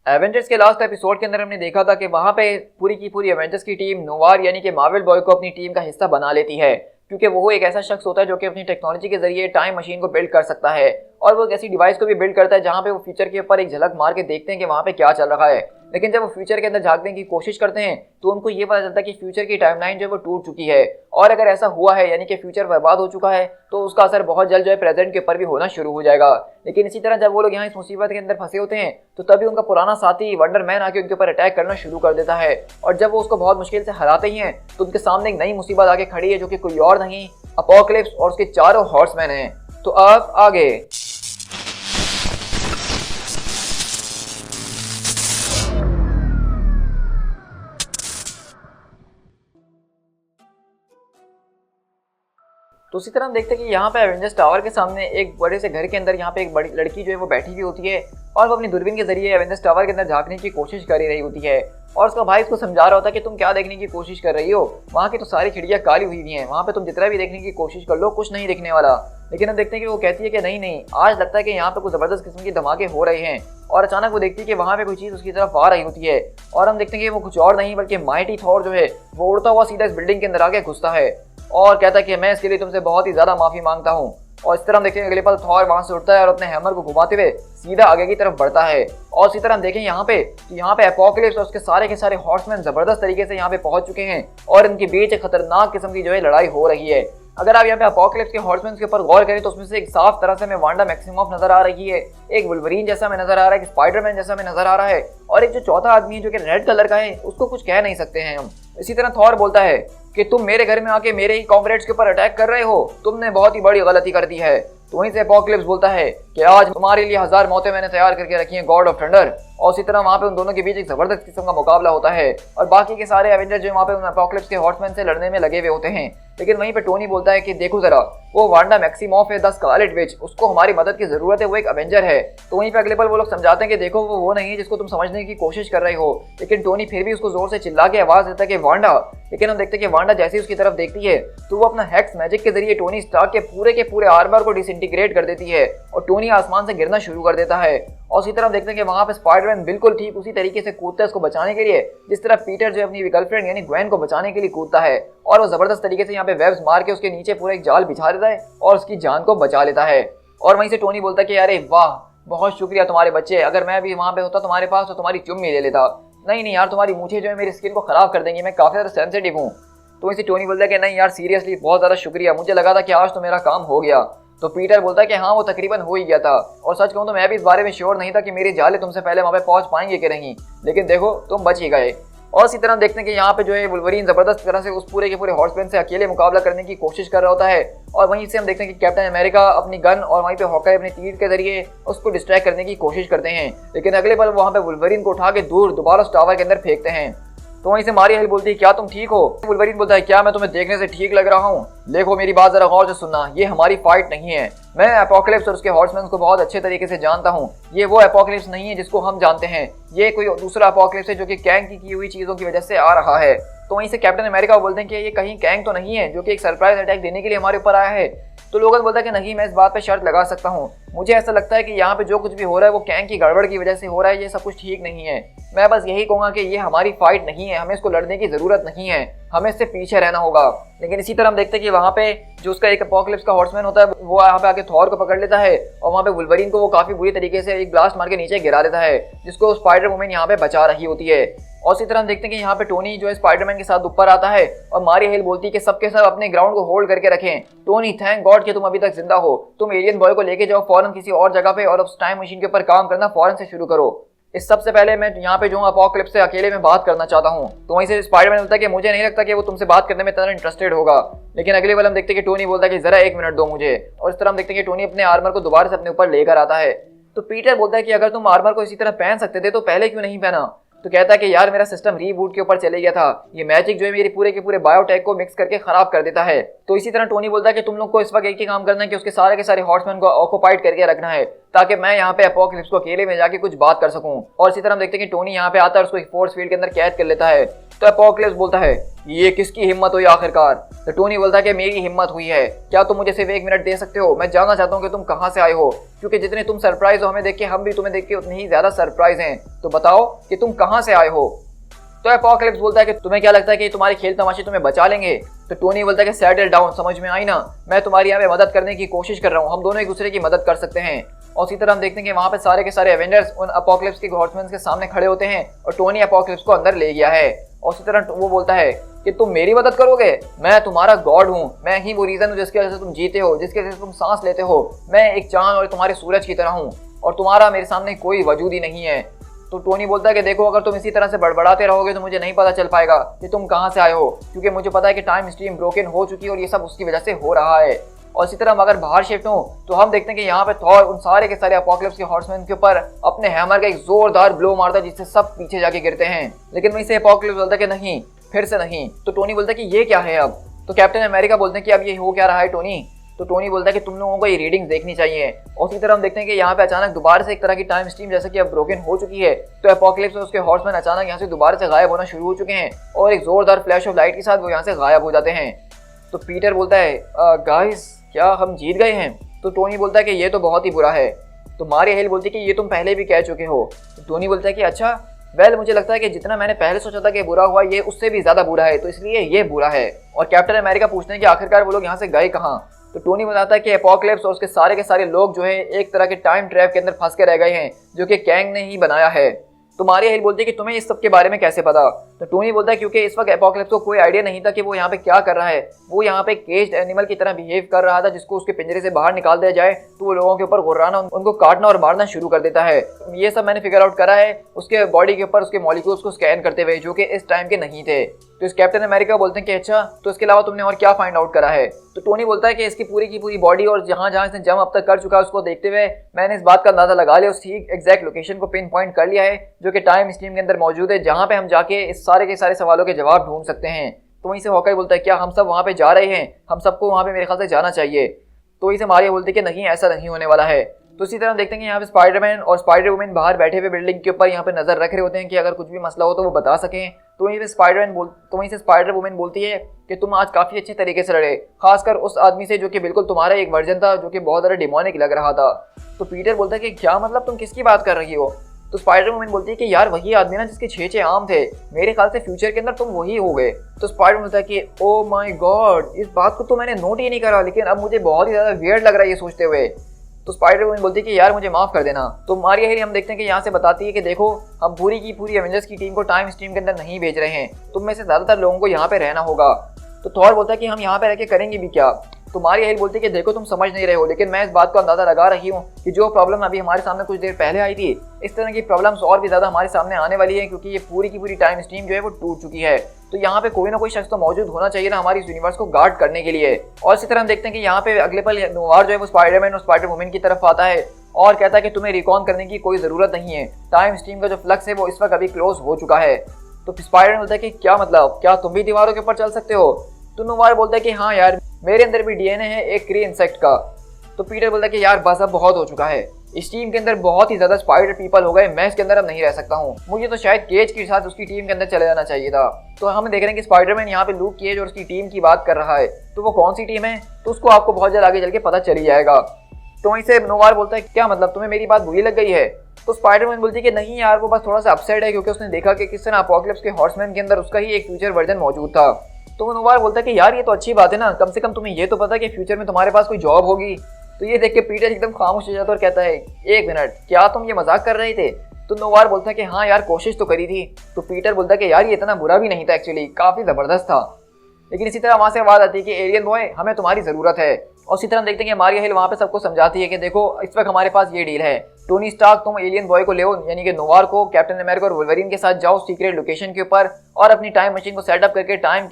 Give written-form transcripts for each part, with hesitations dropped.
Avengers के last episode के अंदर हमने देखा था कि वहां पे पूरी की पूरी एवेंजर्स की टीम नोवार यानी कि मार्वल बॉय को अपनी टीम का हिस्सा बना लेती है, क्योंकि वो एक ऐसा शख्स होता है जो कि अपनी टेक्नोलॉजी के जरिए टाइम मशीन को बिल्ड कर सकता है। और वो एक ऐसी डिवाइस को भी बिल्ड करता है जहां पे वो फ्यूचर के ऊपर एक झलक मार के देखते हैं कि वहां पे क्या चल रहा है। लेकिन जब वो फ्यूचर के अंदर झांकने की कोशिश करते हैं तो उनको ये पता चलता है कि फ्यूचर की टाइमलाइन जो है वो टूट चुकी है। और अगर ऐसा हुआ है यानी कि फ्यूचर बर्बाद हो चुका है तो उसका असर बहुत जल्द जो है प्रेजेंट के ऊपर भी होना शुरू हो जाएगा। लेकिन इसी तरह जब वो लोग यहाँ इस मुसीबत के अंदर फंसे होते हैं तो तभी उनका पुराना साथी वंडर मैन आके उनके ऊपर अटैक करना शुरू कर देता है। और जब वो उसको बहुत मुश्किल से हराते ही हैं तो उनके सामने एक नई मुसीबत आके खड़ी है जो कि कोई और नहीं, अपोकलिप्स और उसके चारों हॉर्समैन हैं। तो अब आगे तो उसी तरह हम देखते हैं कि यहाँ पे एवेंजर्स टावर के सामने एक बड़े से घर के अंदर यहाँ पे एक बड़ी लड़की जो है वो बैठी हुई होती है और वो अपनी दूरबीन के जरिए एवेंजर्स टावर के अंदर झांकने की कोशिश कर रही होती है। और उसका भाई उसको समझा रहा होता है कि तुम क्या देखने की कोशिश कर रही हो, वहाँ की तो सारी खिड़कियाँ काली हुई हुई हैं, वहाँ पे तुम जितना भी देखने की कोशिश कर लो कुछ नहीं दिखने वाला। लेकिन हम देखते हैं कि वो कहती है कि नहीं नहीं, आज लगता है कि यहाँ पे कुछ ज़बरदस्त किस्म के धमाके हो रहे हैं। और अचानक वो देखती है कि वहाँ पे कोई चीज़ उसकी तरफ आ रही होती है और हम देखते हैं कि वो कुछ और नहीं बल्कि माइटी थॉर जो है वो उड़ता हुआ सीधा इस बिल्डिंग के अंदर आके घुसता है और कहता है कि मैं इसके लिए तुमसे बहुत ही ज़्यादा माफ़ी मांगता हूँ। और इस तरह हम देखें अगले पल थॉर वहाँ से उठता है और अपने हैमर को घुमाते हुए सीधा आगे की तरफ बढ़ता है। और इसी तरह हम देखें यहाँ पे एपोकलिप्स और उसके सारे के सारे हॉर्समैन ज़बरदस्त तरीके से यहाँ पे पहुँच चुके हैं और इनके बीच एक खतरनाक किस्म की जो है लड़ाई हो रही है। अगर आप यहाँ पे अपोकलिप्स के हॉर्समैन के ऊपर गौर करें तो उसमें से एक साफ तरह से हमें वांडा मैक्सिमॉफ नजर आ रही है, एक वुल्वरीन जैसा हमें नजर आ रहा है, एक स्पाइडरमैन जैसा हमें नजर आ रहा है और एक जो चौथा आदमी है जो कि रेड कलर का है उसको कुछ कह नहीं सकते हैं हम। इसी तरह थॉर बोलता है कि तुम मेरे घर में आके मेरे ही कॉमरेड्स के ऊपर अटैक कर रहे हो, तुमने बहुत ही बड़ी गलती कर दी है। तो वहीं से एपोकलिप्स बोलता है कि आज तुम्हारे लिए 1000 मौतें मैंने तैयार करके रखी हैं गॉड ऑफ थंडर। और इसी तरह वहाँ पे उन दोनों के बीच एक जबरदस्त किस्म का मुकाबला होता है और बाकी के सारे एवेंजर्स जो वहाँ पे उन एपोकलिप्स के हॉर्समैन से लड़ने में लगे हुए होते हैं। लेकिन वहीं पे टोनी बोलता है कि देखो जरा, वो वांडा मैक्सिमॉफ है द स्कारलेट विच, उसको हमारी मदद की जरूरत है, वो एक एवेंजर है। तो वहीं पे अगले पल वो लोग समझाते हैं कि देखो वो नहीं है जिसको तुम समझने की कोशिश कर रहे हो। लेकिन टोनी फिर भी उसको जोर से चिल्ला के आवाज देता है कि वांडा। लेकिन हम देखते हैं कि वांडा जैसे ही उसकी तरफ देखती है तो वो अपना हेक्स मैजिक के जरिए टोनी स्टार्क के पूरे आर्मर को डिसइंटीग्रेट कर देती है और टोनी आसमान से गिरना शुरू कर देता है। और इसी तरह देखते हैं कि वहाँ पे स्पाइडरमैन बिल्कुल ठीक उसी तरीके से कूदता है उसको बचाने के लिए जिस तरह पीटर जो अपनी गर्लफ्रेंड यानी ग्वेन को बचाने के लिए कूदता है। और वो जबरदस्त तरीके से यहाँ पे वेब्स मार के उसके नीचे पूरा एक जाल बिछा देता है और उसकी जान को बचा लेता है। और वहीं से टोनी बोलता है कि अरे वाह, बहुत शुक्रिया तुम्हारे बच्चे, अगर मैं भी वहाँ पे होता तुम्हारे पास तो तुम्हारी चुम्मी ले लेता। नहीं नहीं यार, तुम्हारी मूछें जो है मेरी स्किन को खराब कर देंगी, मैं काफ़ी ज़्यादा सेंसिटिव हूँ। तो वैसे टोनी बोलता है कि नहीं यार सीरियसली बहुत ज़्यादा शुक्रिया, मुझे लगा था कि आज तो मेरा काम हो गया। तो पीटर बोलता है कि हाँ वो तकरीबन हो ही गया था और सच कहूँ तो मैं भी इस बारे में श्योर नहीं था कि मेरे जाले तुमसे पहले वहाँ पे पहुँच पाएंगे कि नहीं, लेकिन देखो तुम बच ही गए। और इसी तरह देखते हैं कि यहाँ पे जो है वुल्वरीन जबरदस्त तरह से उस पूरे के पूरे हॉर्समैन से अकेले मुकाबला करने की कोशिश कर रहा होता है। और वहीं से हम देखते हैं कि कैप्टन अमेरिका अपनी गन और वहीं पे हॉकाई अपने तीर के जरिए उसको डिस्ट्रैक्ट करने की कोशिश करते हैं। लेकिन अगले पल वहाँ पे वुल्वरीन को उठा के दूर दोबारा उस टावर के अंदर फेंकते हैं। तो वहीं से मारिया हिल बोलती है क्या तुम ठीक हो? वुल्वरीन बोलता है क्या मैं तुम्हें देखने से ठीक लग रहा हूँ? देखो मेरी बात जरा गौर से सुनना, ये हमारी फाइट नहीं है। मैं एपोकलिप्स और उसके हॉर्समैन को बहुत अच्छे तरीके से जानता हूँ। ये वो एपोकलिप्स नहीं है जिसको हम जानते हैं, ये कोई दूसरा एपोकलिप्स है जो कि कैंग की हुई चीज़ों की वजह से आ रहा है। तो वहीं से कैप्टन अमेरिका बोलते हैं कि ये कहीं कैंग तो नहीं है जो कि एक सरप्राइज अटैक देने के लिए हमारे ऊपर आया है। तो लोगन बोलता है कि नहीं, मैं इस बात पे शर्त लगा सकता हूँ, मुझे ऐसा लगता है कि यहाँ पे जो कुछ भी हो रहा है वो कैंग की गड़बड़ की वजह से हो रहा है, ये सब कुछ ठीक नहीं है। मैं बस यही कहूँगा कि ये हमारी फाइट नहीं है, हमें इसको लड़ने की ज़रूरत नहीं है, हमें इससे पीछे रहना होगा। लेकिन इसी तरह हम देखते हैं कि वहाँ पे जो उसका एक एपोकलिप्स का हॉर्समैन होता है वो यहाँ पे आके थॉर को पकड़ लेता है और वहाँ पे वुल्वरीन को वो काफ़ी बुरी तरीके से एक ब्लास्ट मार के नीचे गिरा देता है जिसको स्पाइडर वुमन यहाँ पे बचा रही होती है। और इसी तरह हम देखते हैं कि यहाँ पे टोनी जो है स्पाइडरमैन के साथ ऊपर आता है और मारिया हिल बोलती है कि सबके सब अपने ग्राउंड को होल्ड करके रखें। टोनी थैंक गॉड कि तुम अभी तक जिंदा हो, तुम एलियन बॉय को लेके जाओ फौरन किसी और जगह पे और उस टाइम मशीन के ऊपर काम करना फौरन से शुरू करो। इस सबसे पहले मैं यहाँ पे जो अपोकलिप्स से अकेले में बात करना चाहता हूँ। तो वहीं से स्पाइडरमैन बोलता है कि मुझे नहीं लगता कि वो तुमसे बात करने में इतना इंटरेस्टेड होगा। लेकिन अगले बार हम देखते हैं कि टोनी बोलता है कि जरा 1 मिनट दो मुझे। और इस तरह हम देखते हैं कि टोनी अपने आर्मर को दोबारा से अपने ऊपर लेकर आता है। तो पीटर बोलता है कि अगर तुम आर्मर को इसी तरह पहन सकते थे तो पहले क्यों नहीं पहना? तो कहता है कि यार मेरा सिस्टम रीबूट के ऊपर चले गया था, ये मैजिक जो है मेरे पूरे के पूरे बायोटेक को मिक्स करके खराब कर देता है। तो इसी तरह टोनी बोलता है कि तुम लोग को इस वक्त एक ही काम करना है कि उसके सारे के सारे हॉर्समैन को ऑक्युपाइड करके रखना है ताकि मैं यहाँ पे एपोकलिप्स को अकेले में जाके कुछ बात कर सकूं। और इसी तरह हम देखते हैं कि टोनी यहाँ पे आता है और उसको एक फोर्स फील्ड के अंदर कैद कर लेता है। तो एपोकलिप्स बोलता है ये किसकी हिम्मत हुई आखिरकार। तो टोनी बोलता है कि मेरी हिम्मत हुई है, क्या तुम मुझे सिर्फ 1 मिनट दे सकते हो? मैं जानना चाहता हूँ कि तुम कहाँ से आए हो, क्योंकि जितने तुम सरप्राइज हो हमें देख के, हम भी तुम्हें देख के उतने ही ज्यादा सरप्राइज हैं। तो बताओ कि तुम कहाँ से आए हो। तो एपोकलिप्स बोलता है कि तुम्हें क्या लगता है कि तुम्हारे खेल तमाशे तुम्हें बचा लेंगे? तो टोनी बोलता है कि सेटल डाउन, समझ में आई ना, मैं तुम्हारी यहाँ पे मदद करने की कोशिश कर रहा हूँ, हम दोनों एक दूसरे की मदद कर सकते हैं। और इसी तरह हम देखते हैं कि वहाँ पे सारे के सारे एवेंजर्स उन एपोकलिप्स के हॉर्समैन के सामने खड़े होते हैं और टोनी एपोकलिप्स को अंदर ले गया है। और इसी तरह वो बोलता है कि तुम मेरी मदद करोगे, मैं तुम्हारा गॉड हूँ, मैं ही वो रीजन हूँ जिसकी वजह से तुम जीते हो, जिसकी वजह से तुम सांस लेते हो। मैं एक चांद और तुम्हारे सूरज की तरह हूँ और तुम्हारा मेरे सामने कोई वजूद ही नहीं है। तो टोनी बोलता है कि देखो, अगर तुम इसी तरह से बड़बड़ाते रहोगे तो मुझे नहीं पता चल पाएगा कि तुम कहाँ से आए हो, क्योंकि मुझे पता है कि टाइम स्ट्रीम ब्रोकन हो चुकी है और ये सब उसकी वजह से हो रहा है। और इसी तरह हम अगर बाहर शिफ्ट हो तो हम देखते हैं कि यहाँ पे थॉर उन सारे के सारे एपोकलिप्स के हॉर्समैन के ऊपर अपने हैमर का एक जोरदार ब्लो मारता है जिससे सब पीछे जाके गिरते हैं। लेकिन वहीं से एपोकलिप्स बोलता है कि नहीं, फिर से नहीं। तो टोनी बोलता है कि ये क्या है अब? तो कैप्टन अमेरिका बोलते हैं कि अब ये हो क्या रहा है टोनी? तो टोनी बोलता है कि तुम लोगों को ये रीडिंग्स देखनी चाहिए। और उसी तरह हम देखते हैं कि यहाँ पे अचानक दोबारा से एक तरह की टाइम स्ट्रीम जैसे कि अब ब्रोकन हो चुकी है। तो एपोकलिप्स और उसके हॉर्समैन अचानक यहाँ से दोबारा से गायब होना शुरू हो चुके हैं और एक जोरदार फ्लैश ऑफ लाइट के साथ वो यहाँ से गायब हो जाते हैं। तो पीटर बोलता है गाइस, क्या हम जीत गए हैं? तो टोनी बोलता है कि ये तो बहुत ही बुरा है। तो मारिया हिल बोलती है कि ये तुम पहले भी कह चुके हो। तो टोनी बोलता है कि अच्छा, वेल मुझे लगता है कि जितना मैंने पहले सोचा था कि बुरा हुआ, ये उससे भी ज्यादा बुरा है, तो इसलिए ये बुरा है। और कैप्टन अमेरिका पूछते हैं कि आखिरकार वो लोग यहाँ से गए कहाँ? तो टोनी बताता है कि एपोकलिप्स और उसके सारे के सारे लोग जो है एक तरह के टाइम ट्रैप के अंदर फंस के रह गए हैं जो कि कैंग ने ही बनाया है। तो मारिया हिल बोलती है कि तुम्हें इस सब के बारे में कैसे पता? तो टोनी बोलता है क्योंकि इस वक्त एपोकलिप्स को कोई आइडिया नहीं था कि वो यहाँ पे क्या कर रहा है। वो यहाँ पे केज्ड एनिमल की तरह बिहेव कर रहा था जिसको उसके पिंजरे से बाहर निकाल दिया जाए तो वो लोगों के ऊपर गुर्राना, उनको काटना और मारना शुरू कर देता है। ये सब मैंने फिगर आउट करा है उसके बॉडी के ऊपर उसके मॉलिक्यूल्स को स्कैन करते हुए, जो कि इस टाइम के नहीं थे। तो इस कैप्टन अमेरिका बोलते हैं कि अच्छा, तो इसके अलावा तुमने और क्या फाइंड आउट करा है? तो टोनी बोलता है कि इसकी पूरी की पूरी बॉडी और जहाँ जहाँ इसने जम अब तक कर चुका है उसको देखते हुए मैंने इस बात का अंदाजा लगा लिया, उसकी एग्जैक्ट लोकेशन को पिन पॉइंट कर लिया है जो कि टाइम स्ट्रीम के अंदर मौजूद है, जहाँ पे हम जाके इस सारे के सारे सवालों के जवाब ढूंढ सकते हैं। तो वहीं से हॉकाई बोलता है क्या हम सब वहाँ पे जा रहे हैं? हम सबको वहाँ पे मेरे ख्याल से जाना चाहिए। तो वहीं से मारिया बोलती है कि नहीं, ऐसा नहीं होने वाला है। तो इसी तरह देखते हैं कि यहाँ पे स्पाइडरमैन और स्पाइडर वुमन बाहर बैठे हुए बिल्डिंग के ऊपर यहाँ पे नजर रख रहे होते हैं कि अगर कुछ भी मसला हो तो वो बता सकें। तो वहीं से स्पाइडर वुमन बोलती है कि तुम आज काफी अच्छे तरीके से लड़े, खासकर उस आदमी से जो कि बिल्कुल तुम्हारा एक वर्जन था, जो कि बहुत ज्यादा डिमोनिक लग रहा था। तो पीटर बोलता है कि क्या मतलब, तुम किसकी बात कर रही हो? तो स्पाइडर वुमन बोलती है कि यार वही आदमी ना जिसके 6 आम थे, मेरे ख्याल से फ्यूचर के अंदर तुम वही हो गए। तो स्पाइडर बोलता है कि ओ माय गॉड, इस बात को तो मैंने नोट ही नहीं करा, लेकिन अब मुझे बहुत ही ज्यादा वियर्ड लग रहा है ये सोचते हुए। तो स्पाइडर वुमन बोलती है कि यार मुझे माफ कर देना। तो मारिया हिल हम देखते हैं कि यहाँ से बताती है कि देखो, हम पूरी की पूरी एवेंजर्स की टीम को टाइम स्ट्रीम के अंदर नहीं भेज रहे हैं, तुम में से ज्यादातर लोगों को यहाँ पे रहना होगा। तो थॉर बोलता है कि हम यहाँ पे रह के करेंगे भी क्या? तो मारिया हिल बोलती है कि देखो तुम समझ नहीं रहे हो, लेकिन मैं इस बात को अंदाजा लगा रही हूँ कि जो प्रॉब्लम अभी हमारे सामने कुछ देर पहले आई थी, इस तरह की प्रॉब्लम्स और भी ज्यादा हमारे सामने आने वाली है, क्योंकि ये पूरी की पूरी टाइम स्ट्रीम जो है वो टूट चुकी है। तो यहाँ पे कोई ना कोई शख्स तो मौजूद होना चाहिए ना हमारी इस यूनिवर्स को गार्ड करने के लिए। और इसी तरह हम देखते हैं कि यहाँ पे अगले पल नोवार जो है वो स्पाइडरमैन और स्पाइडर वुमन की तरफ आता है और कहता है कि तुम्हें रिकॉन करने की कोई जरूरत नहीं है, टाइम स्ट्रीम का जो फ्लक्स है वो इस वक्त अभी क्लोज हो चुका है। तो स्पाइडरमैन बोलता है कि क्या मतलब, क्या तुम भी दीवारों के ऊपर चल सकते हो? तो नोवार बोलता है कि हाँ यार, मेरे अंदर भी डीएनए है एक क्री इंसेक्ट का। तो पीटर बोलता है कि यार बस अब बहुत हो चुका है, इस टीम के अंदर बहुत ही ज्यादा स्पाइडर पीपल हो गए, मैं इसके अंदर अब नहीं रह सकता हूँ, मुझे तो शायद केज के साथ उसकी टीम के अंदर चले जाना चाहिए था। तो हम देख रहे हैं कि स्पाइडरमैन यहाँ पे लूक केज और उसकी टीम की बात कर रहा है, तो वो कौन सी टीम है तो उसको आपको बहुत जल्द आगे चल के पता चल ही जाएगा। तो वहीं से नोवार बोलता है क्या मतलब, तुम्हें मेरी बात बुरी लग गई है? तो स्पाइडरमैन बोलती है कि नहीं यार, वो बस थोड़ा सा अपसेट है क्योंकि उसने देखा कि किस तरह एपोकलिप्स के हॉर्समैन के अंदर उसका ही एक फ्यूचर वर्जन मौजूद था। तो नोवार बोलता है कि यार ये तो अच्छी बात है ना, कम से कम तुम्हें ये तो पता है कि फ्यूचर में तुम्हारे पास कोई जॉब होगी। तो ये देख के पीटर एकदम खामोश हो जाता है और कहता है एक मिनट, क्या तुम ये मजाक कर रहे थे? तो नोवार बोलता है कि हाँ यार, कोशिश तो करी थी। तो पीटर बोलता है कि यार ये इतना बुरा भी नहीं था, एक्चुअली काफी जबरदस्त था। लेकिन इसी तरह वहां से आवाज आती है कि एलियन बॉय, हमें तुम्हारी जरूरत है। और इसी तरह देखते हैं कि मारिया हिल वहाँ पे सबको समझाती है कि देखो इस वक्त हमारे पास ये डील है, टोनी स्टार्क तुम एलियन बॉय को ले यानी कि नोवार को कैप्टन अमेरिका और वुल्वरीन के साथ जाओ सीक्रेट लोकेशन के ऊपर और अपनी टाइम मशीन को सेटअप करके टाइम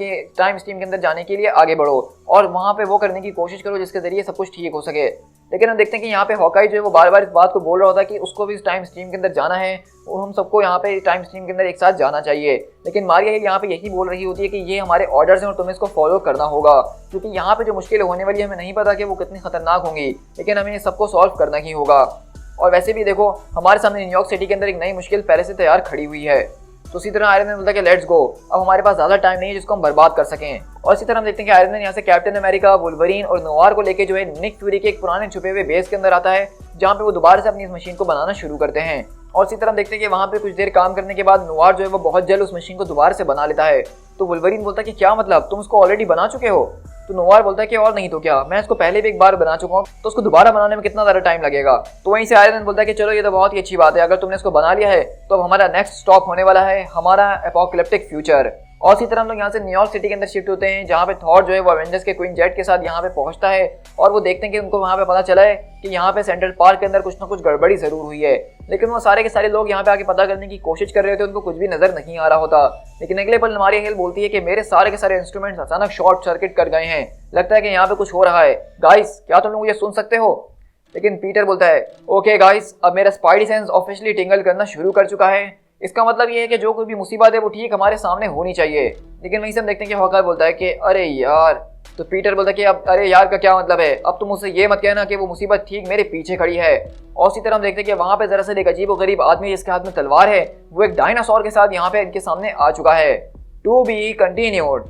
स्ट्रीम के अंदर जाने के लिए आगे बढ़ो और वहां पे वो करने की कोशिश करो जिसके जरिए सब कुछ ठीक हो सके। लेकिन हम देखते हैं कि यहाँ पे हॉकाई जो है वो बार बार इस बात को बोल रहा होता है कि उसको भी इस टाइम स्ट्रीम के अंदर जाना है, वो हम सबको यहाँ पे टाइम स्ट्रीम के अंदर एक साथ जाना चाहिए। लेकिन मारिया हिल यहाँ पे यही बोल रही होती है कि ये हमारे ऑर्डर्स हैं और तुम्हें इसको फॉलो करना होगा, क्योंकि यहाँ पे जो मुश्किलें होने वाली है हमें नहीं पता कि वो कितनी खतरनाक होंगी, लेकिन हमें सबको सॉल्व करना ही होगा। और वैसे भी देखो हमारे सामने न्यूयॉर्क सिटी के अंदर एक नई मुश्किल पहले से तैयार खड़ी हुई है। तो इसी तरह आयरन मैन बोलता है कि लेट्स गो, अब हमारे पास ज़्यादा टाइम नहीं है जिसको हम बर्बाद कर सकें। और इसी तरह हम देखते हैं कि आयरन मैन यहाँ से कैप्टन अमेरिका, वुल्वरीन और नोवार को लेके जो है निक फ्यूरी के एक पुराने छुपे हुए बेस के अंदर आता है, जहाँ पे वो दोबारा से अपनी इस मशीन को बनाना शुरू करते हैं। और इसी तरह हम देखते हैं कि वहाँ पे कुछ देर काम करने के बाद नोवार जो है वो बहुत जल्द उस मशीन को दोबारा से बना लेता है। तो वुल्वरीन बोलता है कि क्या मतलब, तुम उसको ऑलरेडी बना चुके हो? तो नोवार बोलता है कि और नहीं तो क्या, मैं इसको पहले भी एक बार बना चुका हूँ, तो उसको दोबारा बनाने में कितना ज़्यादा टाइम लगेगा। तो वहीं से आयरन मैन बोलता है कि चलो ये तो बहुत ही अच्छी बात है, अगर तुमने इसको बना लिया है तो अब हमारा नेक्स्ट स्टॉप होने वाला है हमारा एपोकलिप्टिक फ्यूचर। और इसी तरह हम लोग यहाँ से न्यूयॉर्क सिटी के अंदर शिफ्ट होते हैं, जहाँ पे थॉर जो है वो एवेंजर्स के क्वीन जेट के साथ यहाँ पे पहुँचता है और वो देखते हैं कि उनको वहाँ पे पता चला है कि यहाँ पे सेंट्रल पार्क के अंदर कुछ ना कुछ गड़बड़ी जरूर हुई है। लेकिन वो सारे के सारे लोग यहाँ पे आके पता करने की कोशिश कर रहे थे, उनको कुछ भी नजर नहीं आ रहा होता। लेकिन अगले पल मारिया हिल बोलती है कि मेरे सारे के सारे इंस्ट्रूमेंट्स अचानक शॉर्ट सर्किट कर गए हैं, लगता है कि यहाँ पे कुछ हो रहा है। गाइस क्या तुम लोग मुझे सुन सकते हो? लेकिन पीटर बोलता है ओके गाइस, अब मेरा स्पाइडी सेंस ऑफिशियली टिंगल करना शुरू कर चुका है, इसका मतलब ये है कि जो कोई भी मुसीबत है वो ठीक हमारे सामने होनी चाहिए। लेकिन वहीं से हम देखते हैं कि हॉकर बोलता है कि अरे यार, तो पीटर बोलता है कि अब अरे यार का क्या मतलब है, अब तुम मुझसे ये मत कहना कि वो मुसीबत ठीक मेरे पीछे खड़ी है। और इसी तरह हम देखते हैं कि वहाँ पे दरअसल एक अजीब और गरीब आदमी जिसके हाथ में तलवार है, वो एक डायनासोर के साथ यहाँ पे इनके सामने आ चुका है। To be continued.